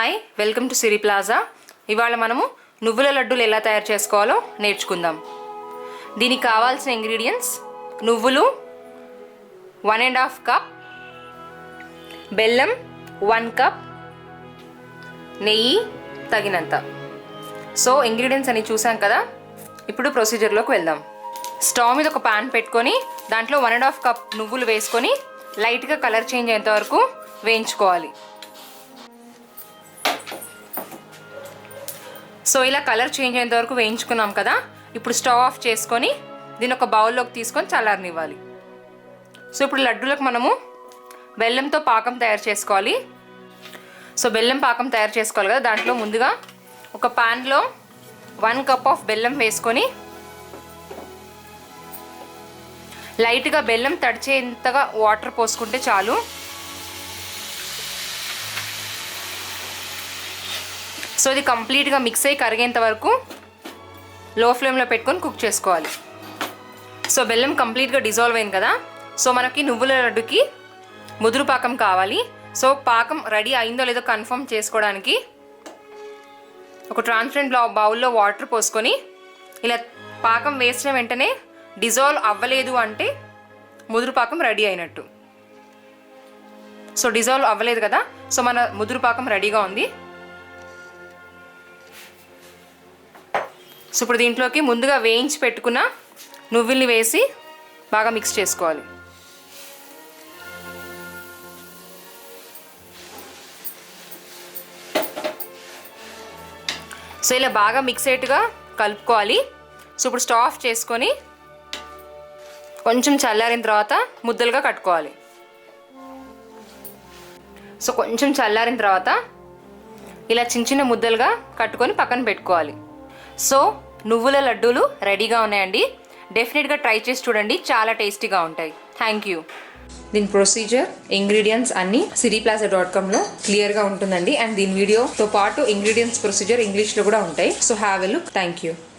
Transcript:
Hi, welcome to Siri plaza. ఇవాళ మనము నువ్వుల లడ్డూలు ఎలా తయారు చేసుకోవాలో నేర్చుకుందాం. దీనికి కావాల్సిన ఇంగ్రీడియంట్స్: నువ్వులు 1.5 కప్, బెల్లం 1 కప్, నెయ్యి తగినంత. సో ఇంగ్రీడియంట్స్ అని చూసాం కదా, ఇప్పుడు ప్రొసీజర్లోకి వెళ్దాం. స్టవ్ మీద ఒక పాన్ పెట్టుకొని దాంట్లో 1.5 కప్ నువ్వులు వేసుకొని లైట్గా కలర్ చేంజ్ అయ్యేంత వరకు వేయించుకోవాలి. సో ఇలా కలర్ చేంజ్ అయ్యేంత వరకు వేయించుకున్నాం కదా, ఇప్పుడు స్టవ్ ఆఫ్ చేసుకొని దీన్ని ఒక బౌల్లోకి తీసుకొని చల్లారనివ్వాలి. సో ఇప్పుడు లడ్డూలకు మనము బెల్లంతో పాకం తయారు చేసుకోవాలి. సో బెల్లం పాకం తయారు చేసుకోవాలి కదా, దాంట్లో ముందుగా ఒక పాన్లో 1 కప్ ఆఫ్ బెల్లం వేసుకొని లైట్గా బెల్లం తడిచేంతగా వాటర్ పోసుకుంటే చాలు. సో ఇది కంప్లీట్గా మిక్స్ అయ్యి కరిగేంత వరకు లో ఫ్లేమ్లో పెట్టుకొని కుక్ చేసుకోవాలి. సో బెల్లం కంప్లీట్గా డిజాల్వ్ అయింది కదా, సో మనకి నువ్వుల లడ్డుకి ముదురు పాకం కావాలి. సో పాకం రెడీ అయిందో లేదో కన్ఫర్మ్ చేసుకోవడానికి ఒక ట్రాన్స్పరెంట్ బౌల్లో వాటర్ పోసుకొని ఇలా పాకం వేసిన వెంటనే డిజాల్వ్ అవ్వలేదు అంటే ముదురు పాకం రెడీ అయినట్టు. సో డిజాల్వ్ అవ్వలేదు కదా, సో మన ముదురు పాకం రెడీగా ఉంది. సో ఇప్పుడు దీంట్లోకి ముందుగా వేయించి పెట్టుకున్న నువ్వుల్ని వేసి బాగా మిక్స్ చేసుకోవాలి. సో ఇలా బాగా మిక్స్ అయ్యేట్టుగా కలుపుకోవాలి. సో ఇప్పుడు స్టవ్ ఆఫ్ చేసుకొని కొంచెం చల్లారిన తర్వాత ముద్దలుగా కట్టుకోవాలి. సో కొంచెం చల్లారిన తర్వాత ఇలా చిన్న చిన్న ముద్దలుగా కట్టుకొని పక్కన పెట్టుకోవాలి. సో నువ్వుల లడ్డూలు రెడీగా ఉన్నాయండి. డెఫినెట్గా ట్రై చేసి చూడండి, చాలా టేస్టీగా ఉంటాయి. Thank you. దీని ప్రొసీజర్, ఇంగ్రీడియంట్స్ అన్నీ siriplaza.comలో క్లియర్గా ఉంటుందండి. అండ్ దీని వీడియోతో పాటు ఇంగ్రీడియంట్స్ ప్రొసీజర్ ఇంగ్లీష్లో కూడా ఉంటాయి. So have a look. Thank you.